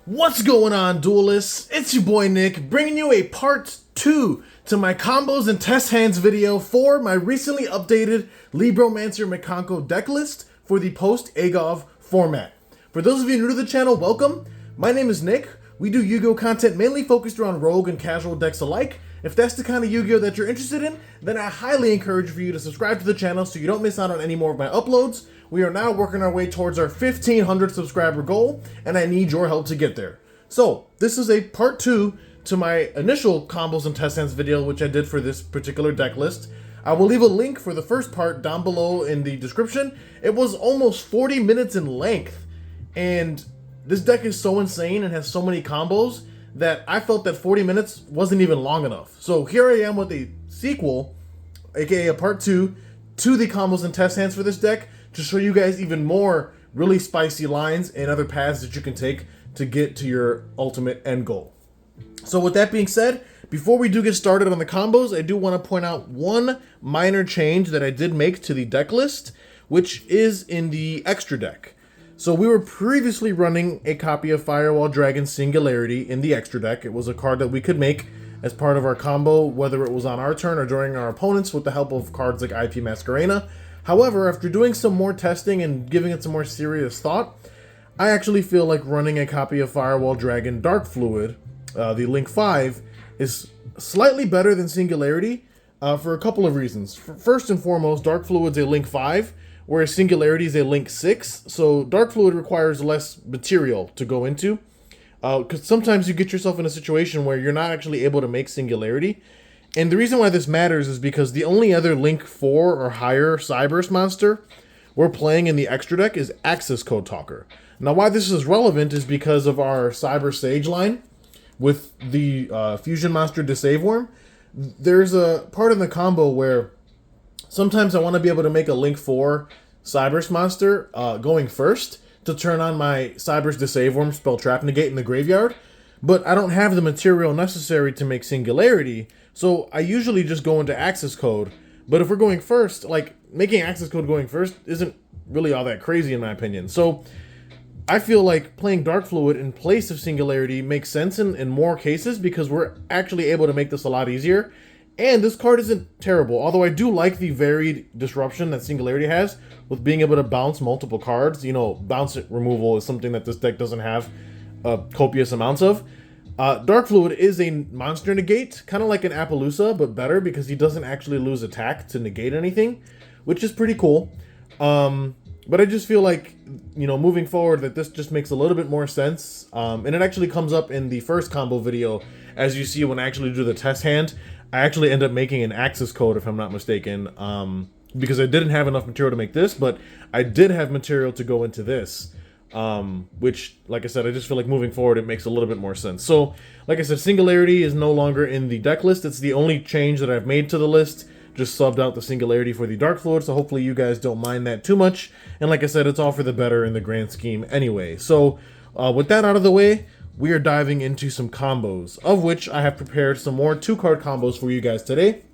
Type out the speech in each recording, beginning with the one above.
What's going on, duelists? It's your boy Nick, bringing you a part 2 to my combos and test hands video for my recently updated Libromikanko deck list for the post-Agov format. For those of you new to the channel, welcome. My name is Nick. We do Yu-Gi-Oh content mainly focused around rogue and casual decks alike. If that's the kind of Yu-Gi-Oh that you're interested in, then I highly encourage for you to subscribe to the channel so you don't miss out on any more of my uploads. We are now working our way towards our 1,500 subscriber goal, and I need your help to get there. So, this is a part 2 to my initial combos and test hands video, which I did for this particular deck list. I will leave a link for the first part down below in the description. It was almost 40 minutes in length, and this deck is so insane and has so many combos that I felt that 40 minutes wasn't even long enough. So here I am with a sequel, aka a part 2, to the combos and test hands for this deck to show you guys even more really spicy lines and other paths that you can take to get to your ultimate end goal. So with that being said, before we do get started on the combos, I do want to point out one minor change that I did make to the deck list, which is in the extra deck. So we were previously running a copy of Firewall Dragon Singularity in the extra deck. It was a card that we could make as part of our combo, whether it was on our turn or during our opponents with the help of cards like IP Masquerena. However, after doing some more testing and giving it some more serious thought, I actually feel like running a copy of Firewall Dragon Dark Fluid, the Link 5, is slightly better than Singularity for a couple of reasons. First and foremost, Dark Fluid's a Link 5, whereas Singularity is a Link 6, so Dark Fluid requires less material to go into. Because sometimes you get yourself in a situation where you're not actually able to make Singularity. And the reason why this matters is because the only other Link 4 or higher Cyberse monster we're playing in the extra deck is Access Code Talker. Now why this is relevant is because of our Cyber Sage line with the Fusion Monster Disave Worm. There's a part in the combo where sometimes I want to be able to make a Link 4 Cyberse monster going first to turn on my Cyberse Disave Worm spell Trap Negate in the graveyard, but I don't have the material necessary to make Singularity, so I usually just go into Access Code. But if we're going first, like, making Access Code going first isn't really all that crazy in my opinion. So I feel like playing Dark Fluid in place of Singularity makes sense in more cases because we're actually able to make this a lot easier. And this card isn't terrible, although I do like the varied disruption that Singularity has with being able to bounce multiple cards. You know, bounce removal is something that this deck doesn't have copious amounts of. Dark Fluid is a monster negate, kind of like an Appaloosa, but better because he doesn't actually lose attack to negate anything, which is pretty cool. But I just feel like, you know, moving forward that this just makes a little bit more sense. And it actually comes up in the first combo video, as you see when I actually do the test hand. I actually end up making an access code, if I'm not mistaken, because I didn't have enough material to make this, but I did have material to go into this, which, like I said, I just feel like moving forward, it makes a little bit more sense. So, like I said, Singularity is no longer in the deck list. It's the only change that I've made to the list. Just subbed out the Singularity for the Dark Fluid, so hopefully you guys don't mind that too much. And like I said, it's all for the better in the grand scheme anyway. So, with that out of the way, we are diving into some combos, of which I have prepared some more 2-card combos for you guys today.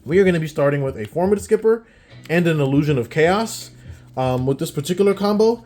We are going to be starting with a Formative Skipper and an Illusion of Chaos. With this particular combo,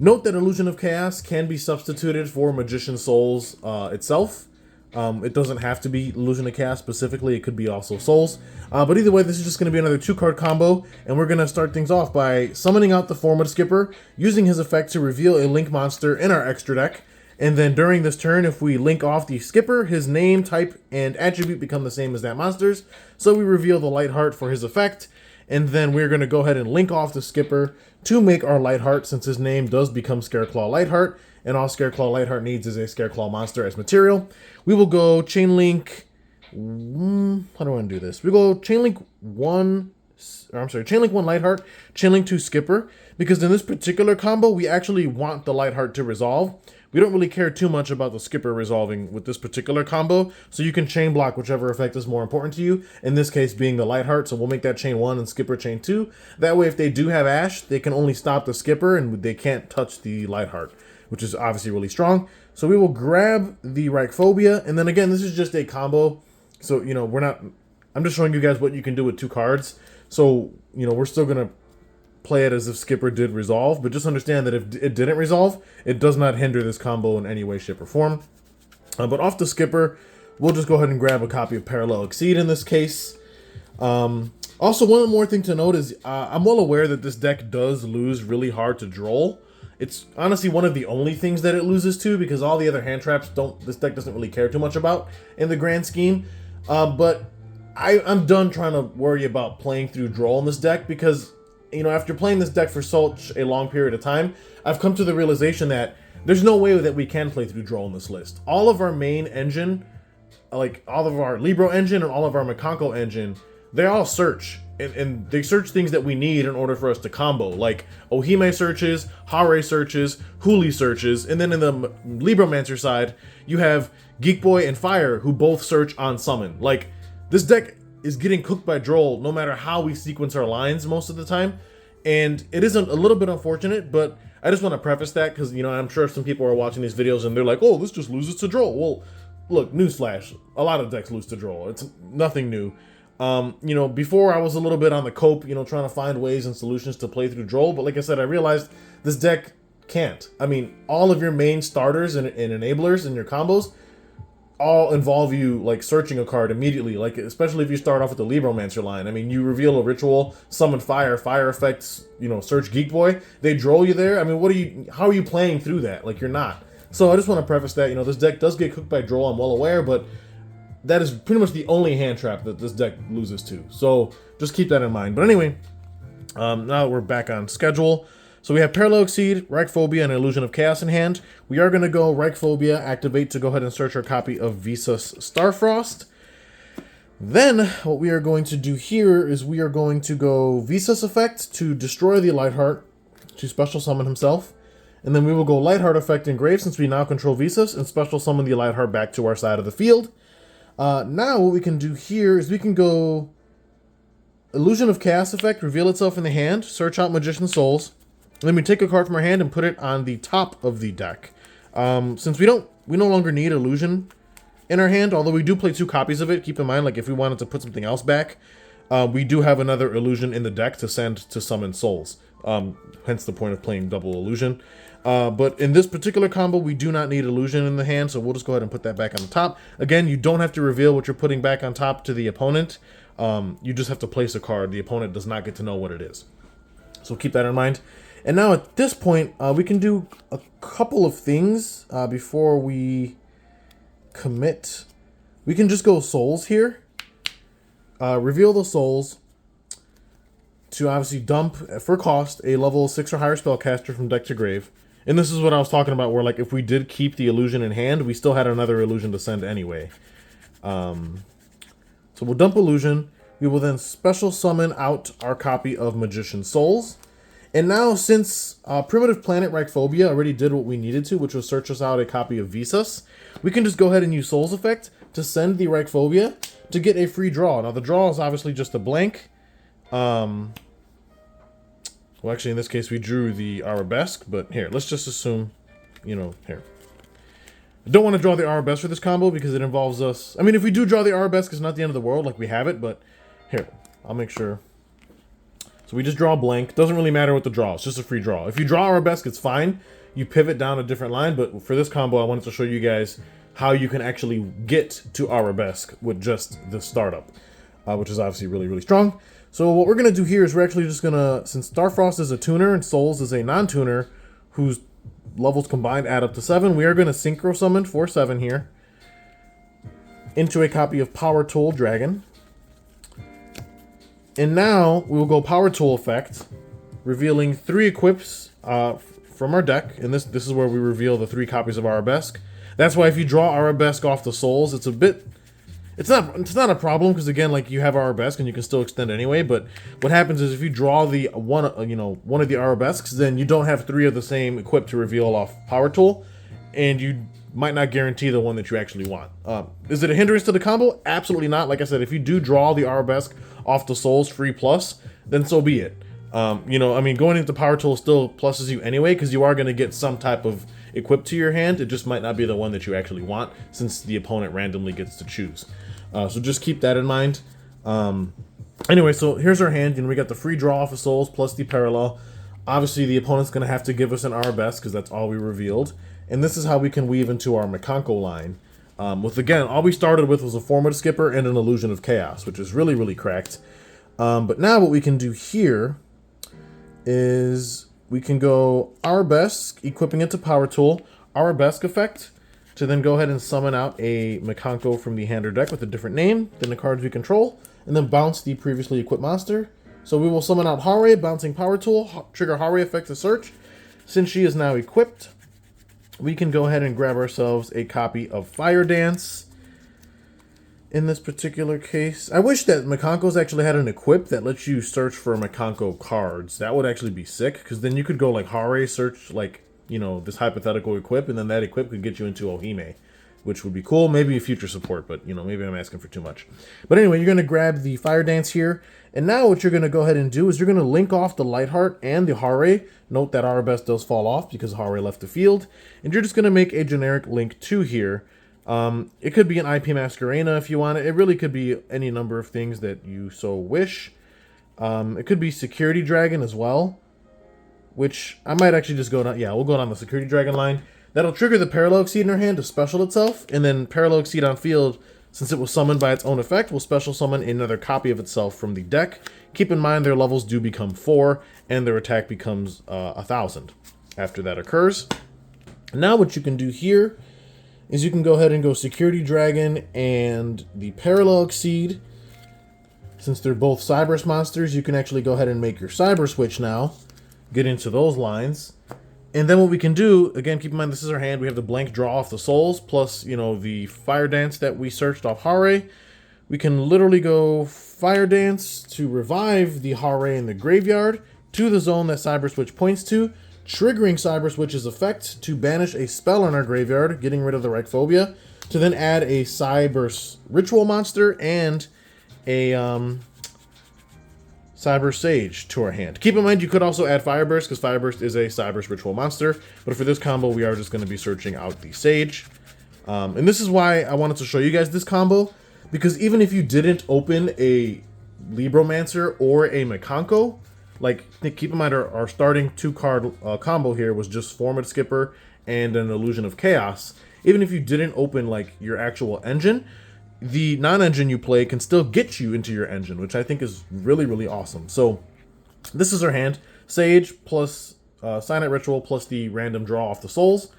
note that Illusion of Chaos can be substituted for Magician Souls itself. It doesn't have to be Illusion of Chaos specifically, it could be also Souls. But either way, this is just going to be another 2-card combo, and we're going to start things off by summoning out the Formative Skipper, using his effect to reveal a Link monster in our extra deck. And then during this turn, if we link off the skipper, his name, type, and attribute become the same as that monster's. So we reveal the Light Heart for his effect. And then we're going to go ahead and link off the skipper to make our Light Heart, since his name does become Scareclaw Lightheart. And all Scareclaw Lightheart needs is a Scareclaw monster as material. We will go Chainlink... How do I want to do this? We go Chainlink 1... Chainlink 1 Lightheart, Chainlink 2 Skipper. Because in this particular combo, we actually want the Lightheart to resolve. We don't really care too much about the skipper resolving with this particular combo, so you can chain block whichever effect is more important to you, in this case being the Lightheart, so we'll make that chain 1 and skipper chain 2. That way if they do have Ash, they can only stop the skipper and they can't touch the Lightheart, which is obviously really strong. So we will grab the Reichphobia, and then again, this is just a combo, so, you know, I'm just showing you guys what you can do with 2 cards, so, you know, we're still going to play it as if Skipper did resolve, but just understand that if it didn't resolve, it does not hinder this combo in any way, shape, or form. But off the Skipper, we'll just go ahead and grab a copy of Parallel Exceed in this case. Also, one more thing to note is I'm well aware that this deck does lose really hard to Droll. It's honestly one of the only things that it loses to, because all the other hand traps this deck doesn't really care too much about in the grand scheme. But I'm done trying to worry about playing through Droll in this deck, because, you know, after playing this deck for such a long period of time, I've come to the realization that there's no way that we can play through Droll in this list. All of our main engine, like all of our Libro engine and all of our Mikanko engine, they all search. And they search things that we need in order for us to combo, like Ohime searches, Hare searches, Huli searches, and then in the Libromancer side, you have Geek Boy and Fire, who both search on summon. Like, this deck is getting cooked by Droll no matter how we sequence our lines most of the time, and it is a little bit unfortunate, but I just want to preface that because, you know, I'm sure some people are watching these videos and they're like, oh, this just loses to Droll. Well, look, newsflash, a lot of decks lose to Droll. It's nothing new. You know, before I was a little bit on the cope, you know, trying to find ways and solutions to play through Droll, but like I said, I realized this deck can't. I mean, all of your main starters and enablers and your combos all involve you, like, searching a card immediately, like, especially if you start off with the Libromancer line. I mean, you reveal a ritual, summon fire effects, you know, search Geek Boy, they Droll you there. I mean, how are you playing through that? Like, you're not. So I just want to preface that, you know, this deck does get cooked by Droll, I'm well aware, but that is pretty much the only hand trap that this deck loses to. So just keep that in mind. But anyway, now we're back on schedule. So we have Parallel Exceed, Reichphobia, and Illusion of Chaos in hand. We are going to go Reichphobia, activate to go ahead and search our copy of Visas Starfrost. Then what we are going to do here is we are going to go Visas Effect to destroy the Lightheart, to special summon himself. And then we will go Lightheart Effect Engrave, since we now control Visas, and special summon the Lightheart back to our side of the field. Now what we can do here is we can go Illusion of Chaos effect, reveal itself in the hand, search out Magician's Souls, and then we take a card from our hand and put it on the top of the deck. Since we no longer need Illusion in our hand, although we do play 2 copies of it. Keep in mind, like, if we wanted to put something else back, we do have another Illusion in the deck to send to summon souls. Hence the point of playing double Illusion. But in this particular combo, we do not need Illusion in the hand, so we'll just go ahead and put that back on the top. Again, you don't have to reveal what you're putting back on top to the opponent. You just have to place a card. The opponent does not get to know what it is. So keep that in mind. And now at this point, we can do a couple of things before we commit. We can just go Souls here. Reveal the Souls to obviously dump, for cost, a level 6 or higher spellcaster from deck to grave. And this is what I was talking about, where, like, if we did keep the Illusion in hand, we still had another Illusion to send anyway. So we'll dump Illusion. We will then special summon out our copy of Magician's Souls. And now, since Primitive Planet Reichphobia already did what we needed to, which was search us out a copy of Visas, we can just go ahead and use Souls Effect to send the Reichphobia to get a free draw. Now, the draw is obviously just a blank. Well, actually, in this case, we drew the Arabesque, but here, let's just assume, you know, here. I don't want to draw the Arabesque for this combo because it involves us. I mean, if we do draw the Arabesque, it's not the end of the world, like we have it, but here, I'll make sure. So we just draw a blank. Doesn't really matter what the draw, it's just a free draw. If you draw Arabesque, it's fine. You pivot down a different line, but for this combo, I wanted to show you guys how you can actually get to Arabesque with just the startup, which is obviously really, really strong. So what we're going to do here is we're actually just going to, since Starfrost is a tuner and Souls is a non-tuner, whose levels combined add up to 7, we are going to Synchro Summon for 7 here into a copy of Power Tool Dragon. And now we will go Power Tool Effect, revealing 3 equips from our deck. And this is where we reveal the 3 copies of Arabesque. That's why if you draw Arabesque off the Souls, it's a bit... It's not a problem because, again, like, you have Arabesque and you can still extend anyway. But what happens is if you draw the one of the Arabesques, then you don't have 3 of the same equipped to reveal off Power Tool, and you might not guarantee the one that you actually want. Is it a hindrance to the combo? Absolutely not. Like I said, if you do draw the Arabesque off the Souls free plus, then so be it. I mean, going into Power Tool still pluses you anyway because you are going to get some type of equipped to your hand. It just might not be the one that you actually want since the opponent randomly gets to choose. So just keep that in mind. Anyway, so here's our hand. We got the free draw off of souls plus the parallel. Obviously, the opponent's going to have to give us an our best because that's all we revealed. And this is how we can weave into our Mikanko line. With, again, all we started with was a formative skipper and an illusion of chaos, which is really, really cracked. But now what we can do here is we can go our best, equipping it to power tool, our best effect, to then go ahead and summon out a Mikanko from the hand or deck with a different name than the cards we control, and then bounce the previously equipped monster. So we will summon out Hare, bouncing power tool, trigger Hare effect to search. Since she is now equipped, we can go ahead and grab ourselves a copy of Fire Dance. In this particular case, I wish that Mikanko's actually had an equip that lets you search for Mikanko cards. That would actually be sick, because then you could go like Hare, search like, you know, this hypothetical equip, and then that equip could get you into Ohime, which would be cool. Maybe a future support, but, you know, maybe I'm asking for too much. But anyway, you're going to grab the Fire Dance here, and now what you're going to go ahead and do is you're going to link off the Lightheart and the Hare. Note that Arabesque does fall off because Hare left the field, and you're just going to make a generic link 2 here. It could be an IP Masquerena if you want it. It really could be any number of things that you so wish. It could be Security Dragon as well, which I might actually just go down. Yeah, we'll go down the Security Dragon line. That'll trigger the Parallel Exceed in her hand to special itself, and then Parallel Exceed on field, since it was summoned by its own effect, will special summon another copy of itself from the deck. Keep in mind their levels do become 4, and their attack becomes 1,000 after that occurs. Now what you can do here is you can go ahead and go Security Dragon and the Parallel Exceed. Since they're both Cyberse monsters, you can actually go ahead and make your Cyber Switch now. Get into those lines. And then what we can do, again, keep in mind this is our hand. We have the blank draw off the souls, plus, you know, the Fire Dance that we searched off Hare. We can literally go Fire Dance to revive the Hare in the graveyard to the zone that Cyber Switch points to, triggering Cyber Switch's effect to banish a spell in our graveyard, getting rid of the Reichphobia, to then add a Cyber Ritual monster and a Cyber Sage to our hand. Keep in mind you could also add Fireburst, because Fireburst is a Cyber Ritual monster, but for this combo we are just going to be searching out the Sage. And this is why I wanted to show you guys this combo, because even if you didn't open a Libromancer or a Mikanko, like, keep in mind our starting 2-card combo here was just Formative Skipper and an Illusion of Chaos. Even if you didn't open, like, your actual engine, the non-engine you play can still get you into your engine, which I think is really, really awesome. So, this is our hand. Sage plus Cyanite Ritual plus the random draw off the souls.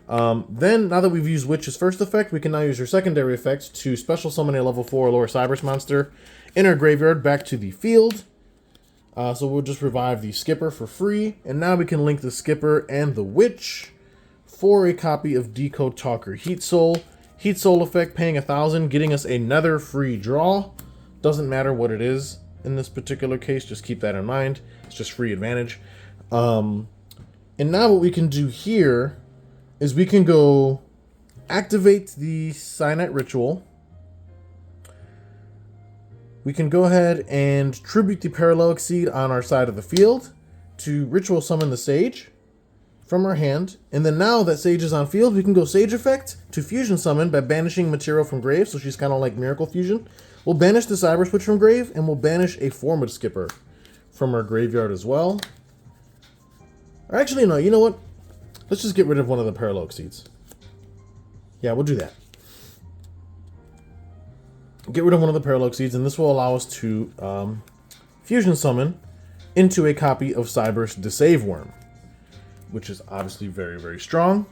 Then, now that we've used Witch's first effect, we can now use her secondary effect to special summon a level 4 or lower Cyberse monster in our graveyard back to the field. So we'll just revive the Skipper for free, and now we can link the Skipper and the Witch for a copy of Decode Talker Heat Soul. Heat Soul effect paying 1,000, getting us another free draw. Doesn't matter what it is in this particular case, just keep that in mind. It's just free advantage. And now what we can do here is we can go activate the Cyanite Ritual. We can go ahead and tribute the Parallel Exceed on our side of the field to Ritual Summon the Sage from our hand. And then now that Sage is on field, we can go Sage Effect to Fusion Summon by banishing material from grave, so she's kind of like Miracle Fusion. We'll banish the Cyber Switch from grave, and we'll banish a Formative Skipper from our graveyard as well. Or actually, no, you know what? Let's just get rid of one of the Parallel Exceeds. Yeah, we'll do that. Get rid of one of the Parallel Exceeds, and this will allow us to Fusion Summon into a copy of Cyberse Deceive Worm, which is obviously very, very strong.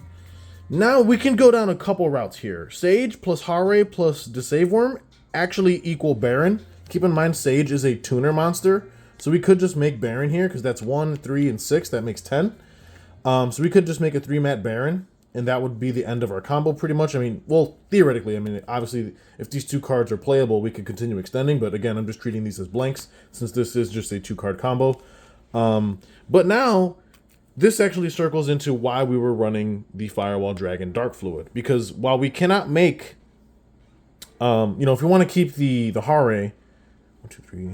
Now we can go down a couple routes here. Sage plus Hare plus Deceive Worm actually equal Baron. Keep in mind Sage is a tuner monster, so we could just make Baron here, because that's 1, 3, and 6. That makes 10. So we could just make a 3-mat Baron, and that would be the end of our combo pretty much. I mean, well, theoretically, I mean, obviously, if these 2 cards are playable, we could continue extending, but again, I'm just treating these as blanks, since this is just a 2-card combo. But now, this actually circles into why we were running the Firewall Dragon Dark Fluid, because while we cannot make, you know, if we want to keep the Hare, 1, 2, 3,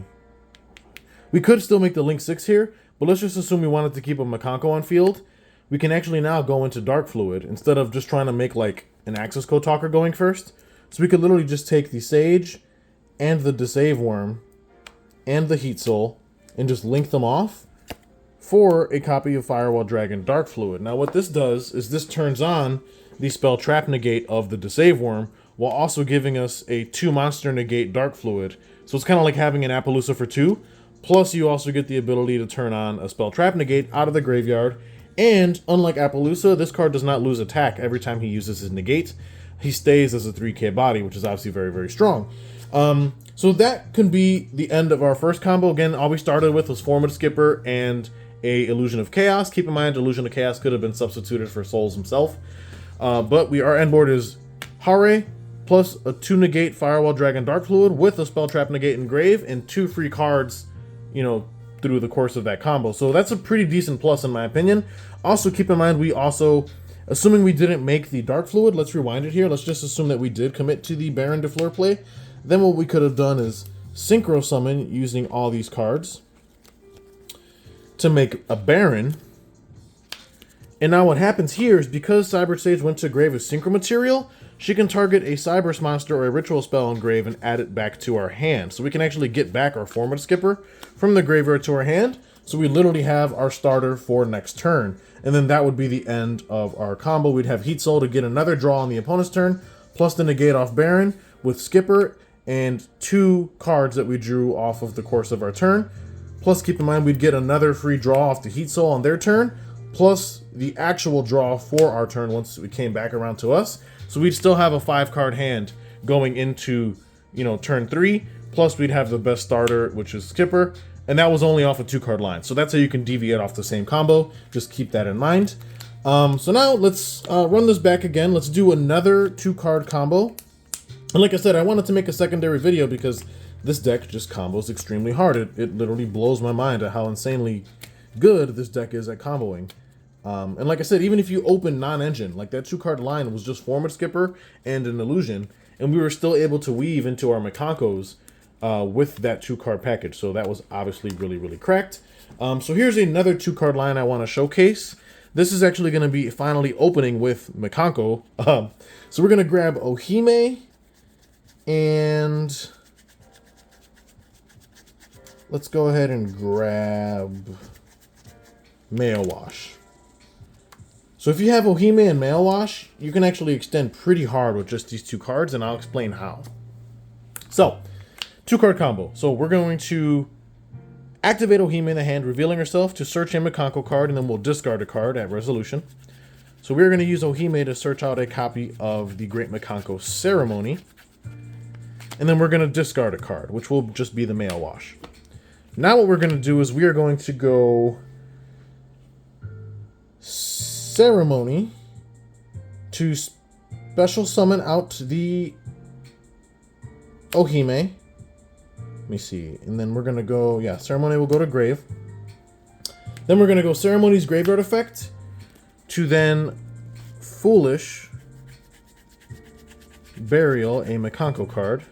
we could still make the Link 6 here, but let's just assume we wanted to keep a Mikanko on field. We can actually now go into Dark Fluid instead of just trying to make like an Access Code Talker going first. So we could literally just take the Sage and the Deceive Worm and the Heat Soul and just link them off for a copy of Firewall Dragon Dark Fluid. Now what this does is this turns on the spell Trap Negate of the Deceive Worm while also giving us a 2-monster negate Dark Fluid. So it's kind of like having an Appaloosa for 2, plus you also get the ability to turn on a spell Trap Negate out of the graveyard. And unlike Appaloosa, this card does not lose attack every time he uses his negate. He stays as a 3k body, which is obviously very, very strong. So that can be the end of our first combo. Again, all we started with was Formative Skipper and a Illusion of Chaos. Keep in mind, Illusion of Chaos could have been substituted for Souls himself. But our end board is Hare, plus a 2 negate Firewall Dragon Dark Fluid with a Spell Trap Negate Engrave, and 2 free cards, you know, through the course of that combo. So that's a pretty decent plus in my opinion. Also keep in mind, we also, assuming we didn't make the Dark Fluid, let's rewind it here. Let's just assume that we did commit to the Baron de Fleur play. Then what we could have done is Synchro Summon using all these cards to make a Baron. And now what happens here is because Cyber Sage went to grave as Synchro Material, she can target a Cyberse monster or a ritual spell in grave and add it back to our hand. So we can actually get back our Formative Skipper from the graveyard to our hand. So we literally have our starter for next turn. And then that would be the end of our combo. We'd have Heat Soul to get another draw on the opponent's turn, plus the negate off Baron with Skipper and 2 cards that we drew off of the course of our turn. Plus keep in mind, we'd get another free draw off the Heat Soul on their turn, plus the actual draw for our turn once we came back around to us. So we'd still have a 5-card hand going into, you know, turn 3, plus we'd have the best starter, which is Skipper, and that was only off a 2-card line. So that's how you can deviate off the same combo. Just keep that in mind. So now let's run this back again. Let's do another 2-card combo. And like I said, I wanted to make a secondary video because this deck just combos extremely hard. It literally blows my mind at how insanely good this deck is at comboing. And like I said, even if you open non-engine, like that 2-card line was just Formative Skipper and an Illusion, and we were still able to weave into our Mikankos with that 2-card package. So that was obviously really, really cracked. So here's another 2-card line I want to showcase. This is actually going to be finally opening with Mikanko. So we're going to grab Ohime, and let's go ahead and grab Mail Wash. So if you have Ohime and Mail Wash, you can actually extend pretty hard with just these 2 cards, and I'll explain how. So, 2-card combo. So we're going to activate Ohime in the hand, revealing herself to search a Mikanko card, and then we'll discard a card at resolution. So we're going to use Ohime to search out a copy of the Great Mikanko Ceremony. And then we're going to discard a card, which will just be the Mail Wash. Now what we're going to do is we are going to go Ceremony to special summon out the Ohime. Let me see. And then we're going to go, yeah, Ceremony will go to grave. Then we're going to go Ceremony's Graveyard Effect to then Foolish Burial a Mikanko card,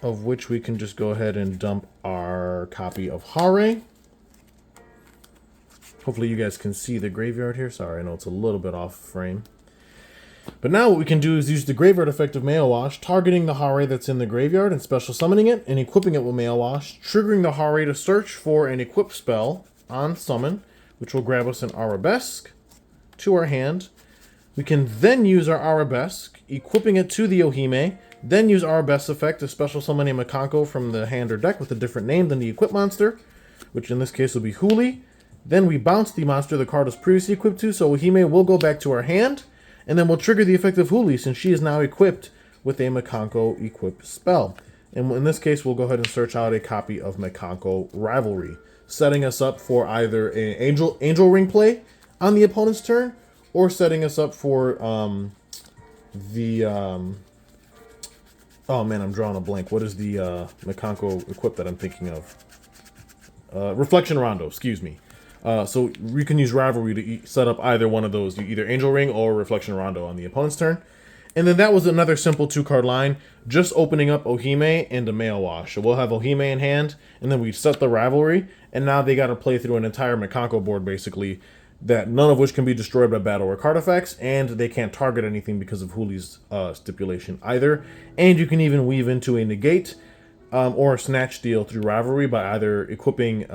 of which we can just go ahead and dump our copy of Hare. Hopefully you guys can see the graveyard here. Sorry, I know it's a little bit off frame. But now what we can do is use the graveyard effect of Mail Wash, targeting the Hare that's in the graveyard and special summoning it, and equipping it with Mail Wash, triggering the Hare to search for an equip spell on summon, which will grab us an Arabesque to our hand. We can then use our Arabesque, equipping it to the Ohime, then use Arabesque effect to special summon a Mikanko from the hand or deck with a different name than the equip monster, which in this case will be Huli. Then we bounce the monster the card was previously equipped to, so Ohime will go back to our hand, and then we'll trigger the effect of Huli since she is now equipped with a Mikanko equip spell. And in this case, we'll go ahead and search out a copy of Mikanko Rivalry, setting us up for either an Angel Ring play on the opponent's turn, or setting us up for oh man, I'm drawing a blank. What is the Mikanko equip that I'm thinking of? Reflection Rondo, excuse me. So we can use Rivalry to set up either one of those, either Angel Ring or Reflection Rondo on the opponent's turn. And then that was another simple 2-card line, just opening up Ohime and a Mail Wash. So we'll have Ohime in hand, and then we set the Rivalry, and now they got to play through an entire Mikanko board, basically, that none of which can be destroyed by battle or card effects, and they can't target anything because of Hooli's stipulation either. And you can even weave into a negate or a snatch steal through rivalry by either equipping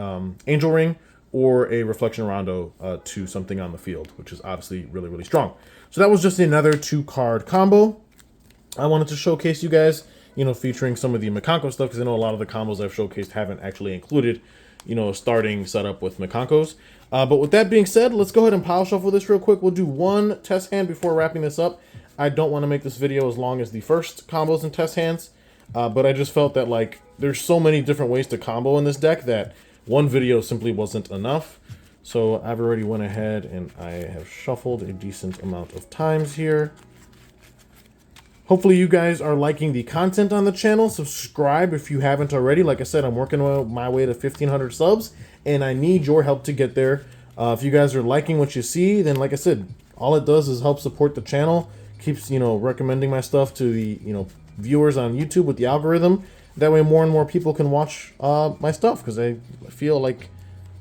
Angel Ring or a Reflection Rondo to something on the field, which is obviously really, really strong. So that was just another 2-card combo. I wanted to showcase you guys, you know, featuring some of the Mikanko stuff, because I know a lot of the combos I've showcased haven't actually included, you know, a starting setup with Mikankos. But with that being said, let's go ahead and pile shuffle this real quick. We'll do one test hand before wrapping this up. I don't want to make this video as long as the first combos and test hands, but I just felt that, like, there's so many different ways to combo in this deck that one video simply wasn't enough. So I've already went ahead and I have shuffled a decent amount of times here. Hopefully you guys are liking the content on the channel. Subscribe if you haven't already. Like I said, I'm working my way to 1,500 subs, and I need your help to get there. If you guys are liking what you see, then like I said, all it does is help support the channel. Keeps, you know, recommending my stuff to the, you know, viewers on YouTube with the algorithm. That way more and more people can watch my stuff, because I feel like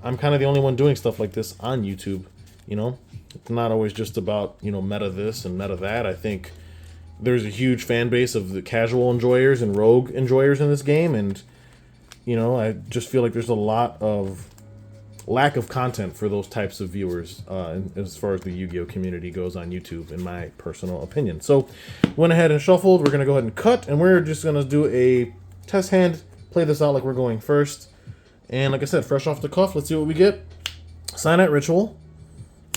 I'm kind of the only one doing stuff like this on YouTube. You know, it's not always just about, you know, meta this and meta that. I think there's a huge fan base of the casual enjoyers and rogue enjoyers in this game, and, you know, I just feel like there's a lot of lack of content for those types of viewers as far as the Yu-Gi-Oh community goes on YouTube, in my personal opinion. So went ahead and shuffled. We're going to go ahead and cut, and we're just going to do a test hand, play this out like we're going first. And like I said, fresh off the cuff, let's see what we get. Cyanite Ritual,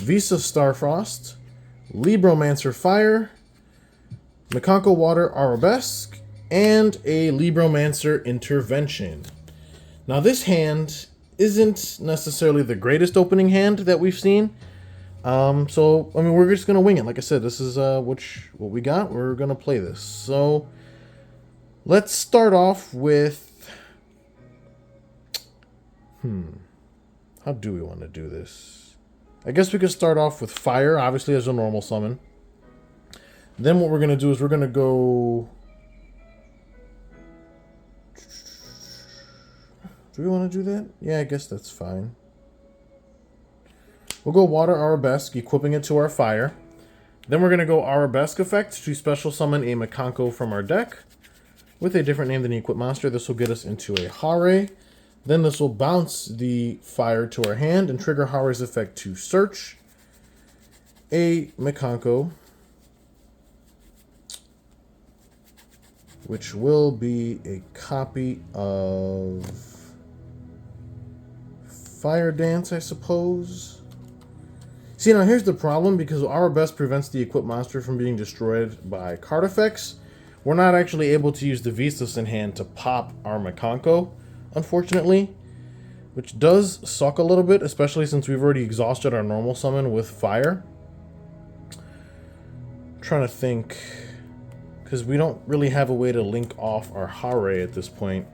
Visa Starfrost, Libromancer Fire, Mikanko Water Arabesque, and a Libromancer Intervention. Now this hand isn't necessarily the greatest opening hand that we've seen. So, I mean, we're just going to wing it. Like I said, this is what we got. We're going to play this. So, let's start off with... How do we want to do this? I guess we could start off with Fire, obviously, as a normal summon. Then what we're going to do is we're going to go... Do we want to do that? Yeah, I guess that's fine. We'll go Water Arabesque, equipping it to our Fire. Then we're going to go Arabesque effect to special summon a Mikanko from our deck with a different name than the equipped monster. This will get us into a Hare. Then this will bounce the Fire to our hand and trigger Hare's effect to search a Mikanko, which will be a copy of Fire Dance, I suppose. See, now here's the problem, because Arabesque prevents the equipped monster from being destroyed by card effects. We're not actually able to use the Vistas in hand to pop our Mikanko, unfortunately, which does suck a little bit, especially since we've already exhausted our normal summon with Fire. I'm trying to think, because we don't really have a way to link off our Hare at this point.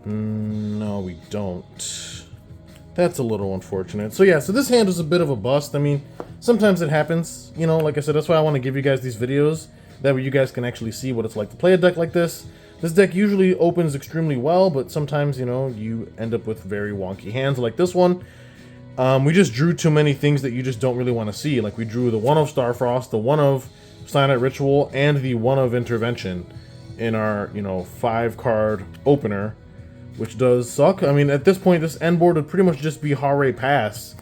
No, we don't. That's a little unfortunate. So yeah, so this hand is a bit of a bust. I mean, sometimes it happens, you know, like I said, that's why I want to give you guys these videos. That way you guys can actually see what it's like to play a deck like this. This deck usually opens extremely well, but sometimes, you know, you end up with very wonky hands like this one. We just drew too many things that you just don't really want to see. Like we drew the 1 of Starfrost, the 1 of Cyanite Ritual, and the 1 of Intervention in our, you know, 5-card opener, which does suck. I mean, at this point, this end board would pretty much just be Hare Pass,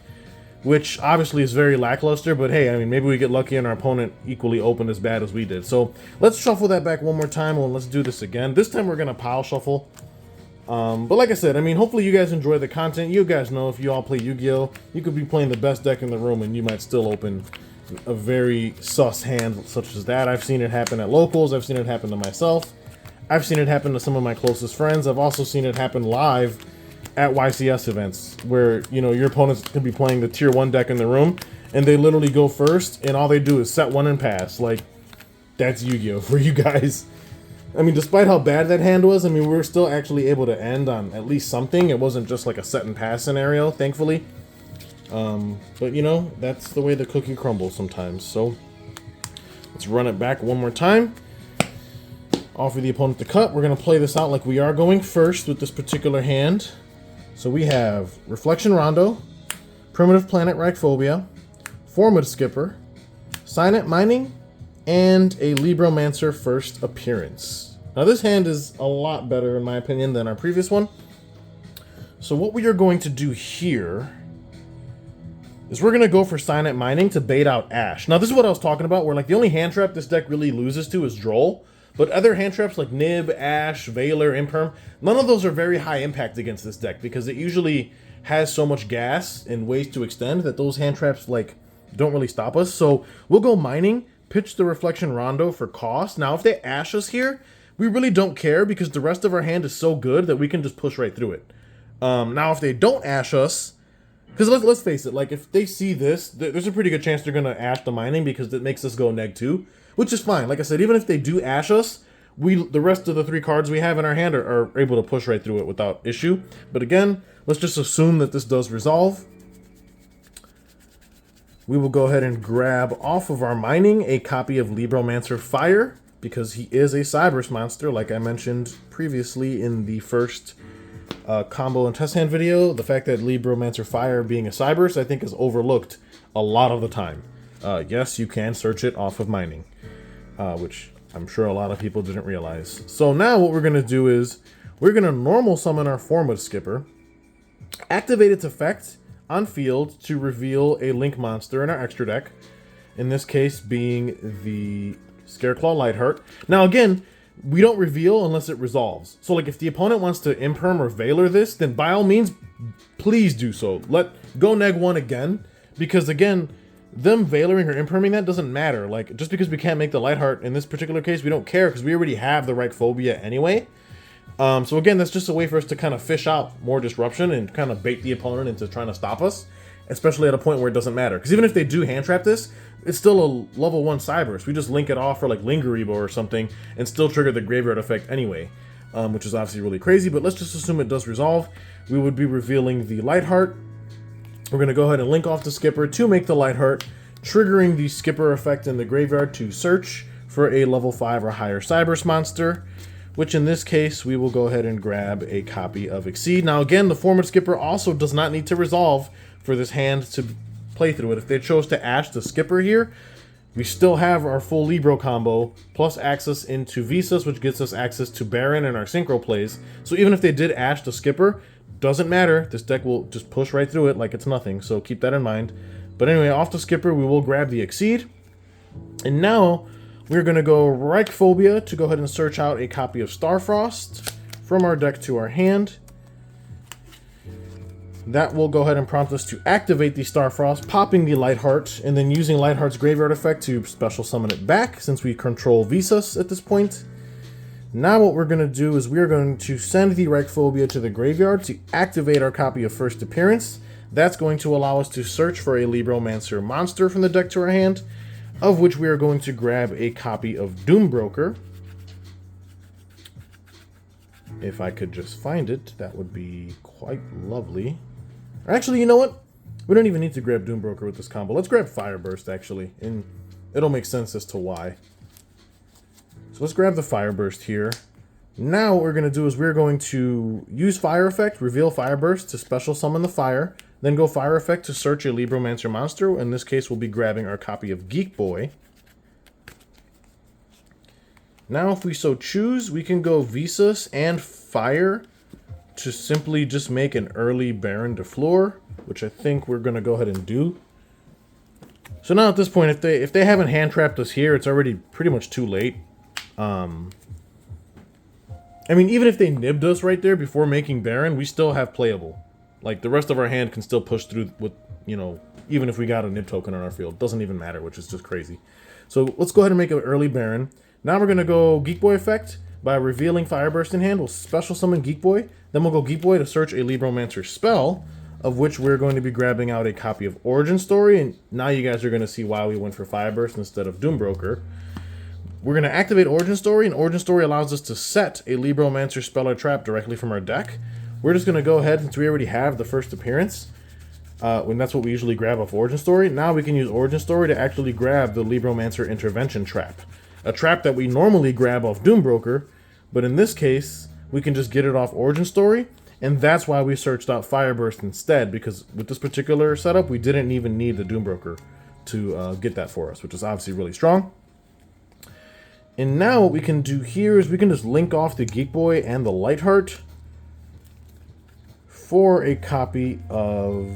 which obviously is very lackluster, but hey, I mean, maybe we get lucky and our opponent equally opened as bad as we did. So let's shuffle that back one more time, and let's do this again. This time we're going to pile shuffle. But like I said, I mean, hopefully you guys enjoy the content. You guys know if you all play Yu-Gi-Oh, you could be playing the best deck in the room and you might still open a very sus hand such as that. I've seen it happen at locals. I've seen it happen to myself. I've seen it happen to some of my closest friends. I've also seen it happen live at YCS events where, you know, your opponents could be playing the tier 1 deck in the room and they literally go first and all they do is set 1 and pass. Like, that's Yu-Gi-Oh for you guys. I mean, despite how bad that hand was, I mean, we were still actually able to end on at least something. It wasn't just like a set and pass scenario, thankfully. But, you know, that's the way the cookie crumbles sometimes. So, let's run it back one more time. Offer the opponent the cut. We're going to play this out like we are going first with this particular hand. So we have Reflection Rondo, Primitive Planet Reichphobia, Formative Skipper, Signet Mining, and a Libromancer first appearance. Now this hand is a lot better in my opinion than our previous one. So what we are going to do here is we're going to go for Signet Mining to bait out Ash. Now this is what I was talking about, where like the only hand trap this deck really loses to is Droll. But other hand traps like Nib, Ash, Veiler, Imperm, none of those are very high impact against this deck because it usually has so much gas and ways to extend that those hand traps like don't really stop us. So we'll go Mining, pitch the Reflection Rondo for cost. Now if they Ash us here, we really don't care because the rest of our hand is so good that we can just push right through it. Now if they don't Ash us, because let's face it, like if they see this, there's a pretty good chance they're going to Ash the Mining because it makes us go -2. Which is fine. Like I said, even if they do Ash us, the rest of the 3 cards we have in our hand are able to push right through it without issue. But again, let's just assume that this does resolve. We will go ahead and grab off of our Mining a copy of Libromancer Fire, because he is a Cyberse monster, like I mentioned previously in the first combo and test hand video. The fact that Libromancer Fire being a Cyberse, I think, is overlooked a lot of the time. Yes, you can search it off of Mining. Which I'm sure a lot of people didn't realize. So now what we're going to do is we're going to normal summon our Formative Skipper, activate its effect on field to reveal a Link monster in our extra deck, in this case being the Scareclaw Lightheart. Now again, we don't reveal unless it resolves. So like if the opponent wants to Imperm or Veiler this, then by all means, please do so. Go -1 again, because again, them Veilering or Imperming that doesn't matter. Like, just because we can't make the Lightheart in this particular case, we don't care because we already have the Reichphobia anyway. So again, that's just a way for us to kind of fish out more disruption and kind of bait the opponent into trying to stop us, especially at a point where it doesn't matter. Because even if they do hand trap this, it's still a level 1 Cyberse. We just link it off for like Lingeribo or something and still trigger the graveyard effect anyway, which is obviously really crazy. But let's just assume it does resolve. We would be revealing the Lightheart. We're going to go ahead and link off the Skipper to make the Lightheart, triggering the Skipper effect in the graveyard to search for a level 5 or higher Cyberse monster, which in this case, we will go ahead and grab a copy of Exceed. Now again, the Formative Skipper also does not need to resolve for this hand to play through it. If they chose to Ash the Skipper here, we still have our full Libro combo, plus access into Visas, which gets us access to Baron and our Synchro plays. So even if they did Ash the Skipper, doesn't matter, this deck will just push right through it like it's nothing, so keep that in mind. But anyway, off the Skipper, we will grab the Exceed. And now, we're going to go Reichphobia to go ahead and search out a copy of Starfrost from our deck to our hand. That will go ahead and prompt us to activate the Starfrost, popping the Lightheart, and then using Lightheart's graveyard effect to special summon it back, since we control Visas at this point. Now what we're going to do is we're going to send the Reichphobia to the graveyard to activate our copy of First Appearance. That's going to allow us to search for a Libromancer monster from the deck to our hand, of which we are going to grab a copy of Doombroker. If I could just find it, that would be quite lovely. Actually, you know what? We don't even need to grab Doombroker with this combo. Let's grab Fireburst, actually, and it'll make sense as to why. So let's grab the Fireburst here. Now what we're going to do is we're going to use Fire Effect, reveal Fireburst to special summon the Fire, then go Fire Effect to search a Libromancer monster. In this case, we'll be grabbing our copy of Geek Boy. Now, if we so choose, we can go Visas and Fire to simply just make an early Baron de Fleur, which I think we're going to go ahead and do. So now at this point, if they haven't hand trapped us here, it's already pretty much too late. I mean, even if they nibbed us right there before making Baron, we still have playable. Like, the rest of our hand can still push through with, you know, even if we got a nib token on our field. Doesn't even matter, which is just crazy. So let's go ahead and make an early Baron. Now we're going to go Geek Boy effect by revealing Fireburst in hand. We'll special summon Geek Boy. Then we'll go Geek Boy to search a Libromancer spell, of which we're going to be grabbing out a copy of Origin Story. And now you guys are going to see why we went for Fireburst instead of Doombroker. We're going to activate Origin Story, and Origin Story allows us to set a Libromancer spell or trap directly from our deck. We're just going to go ahead, since we already have the First Appearance, when that's what we usually grab off Origin Story. Now we can use Origin Story to actually grab the Libromancer Intervention trap. A trap that we normally grab off Doombroker, but in this case, we can just get it off Origin Story, And that's why we searched out Fireburst instead, because with this particular setup, we didn't even need the Doombroker to get that for us, which is obviously really strong. And now what we can do here is we can just link off the Geek Boy and the Lightheart for a copy of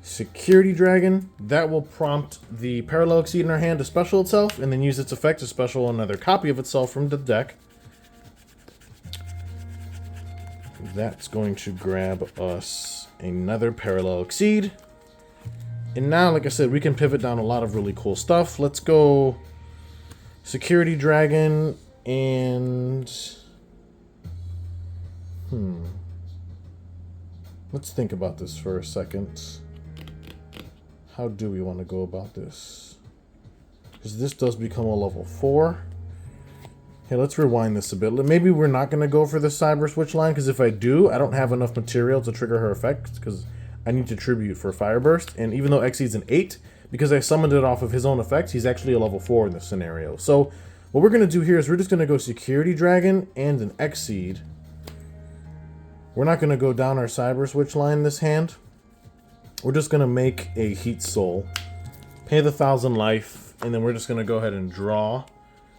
Security Dragon. That will prompt the Parallel Exceed in our hand to special itself, and then use its effect to special another copy of itself from the deck. That's going to grab us another Parallel Exceed. And now, like I said, we can pivot down a lot of really cool stuff. Let's go Security Dragon and... Let's think about this for a second. How do we want to go about this? Because this does become a level 4. Okay, let's rewind this a bit. Maybe we're not going to go for the Cyber Switch line, because if I do, I don't have enough material to trigger her effect, because I need to tribute for Fireburst. And even though Exceed's an 8, because I summoned it off of his own effects, he's actually a level 4 in this scenario. So what we're going to do here is we're just going to go Security Dragon and an Exceed. We're not going to go down our Cyber Switch line this hand. We're just going to make a Heat Soul, pay the 1,000 life, and then we're just going to go ahead and draw,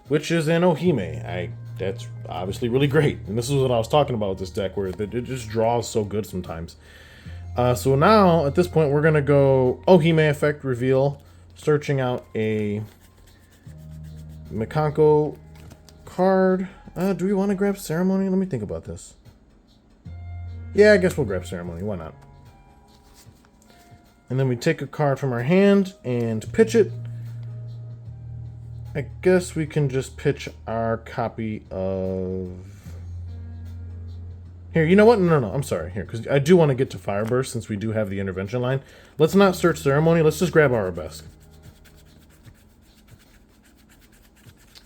which is an Ohime. That's obviously really great. And this is what I was talking about with this deck, where it just draws so good sometimes. So now, at this point, we're going to go Ohime effect reveal, searching out a Mikanko card. Do we want to grab Ceremony? Let me think about this. Yeah, I guess we'll grab Ceremony. Why not? And then we take a card from our hand and pitch it. I guess we can just pitch our copy of... Here, you know what? No, I'm sorry. Here, because I do want to get to Fireburst since we do have the intervention line. Let's not search Ceremony. Let's just grab Arabesque.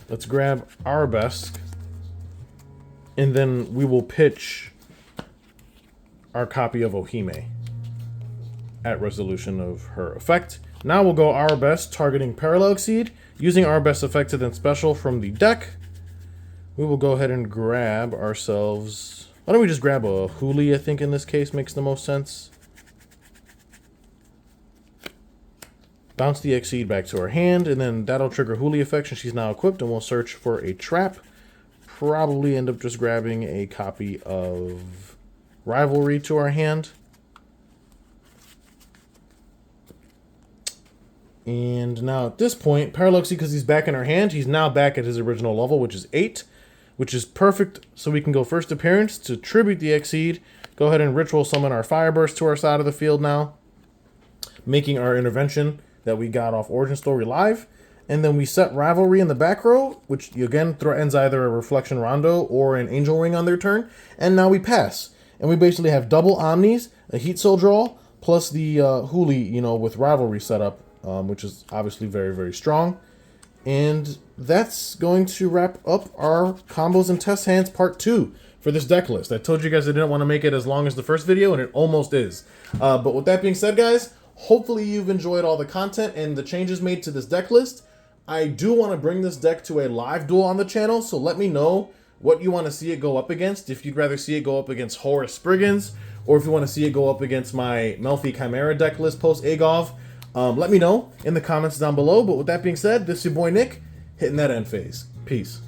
Let's grab Arabesque. And then we will pitch our copy of Ohime at resolution of her effect. Now we'll go Arabesque, targeting Parallel Exceed, using Arabesque effect to then special from the deck. We will go ahead and grab ourselves... Why don't we just grab a Huli, I think in this case makes the most sense. Bounce the Exceed back to our hand, and then that'll trigger Huli effect, and she's now equipped, and we'll search for a trap. Probably end up just grabbing a copy of Rivalry to our hand. And now at this point, Parallel Exceed, because he's back in our hand, he's now back at his original level, which is 8, which is perfect. So we can go first appearance to tribute the Exceed, go ahead and ritual summon our Fireburst to our side of the field now, making our intervention that we got off Origin Story live. And then we set Rivalry in the back row, which again threatens either a Reflection Rondo or an Angel Ring on their turn. And now we pass. And we basically have double Omnis, a Heat Soul draw, plus the Huli, you know, with Rivalry set up, which is obviously very, very strong. And that's going to wrap up our Combos and Test Hands Part 2 for this deck list. I told you guys I didn't want to make it as long as the first video, and it almost is. But with that being said, guys, hopefully you've enjoyed all the content and the changes made to this deck list. I do want to bring this deck to a live duel on the channel, so let me know what you want to see it go up against. If you'd rather see it go up against Horus Spriggans, or if you want to see it go up against my Melfi Chimera deck list post Agov, let me know in the comments down below. But with that being said, this is your boy Nick, hitting that end phase. Peace.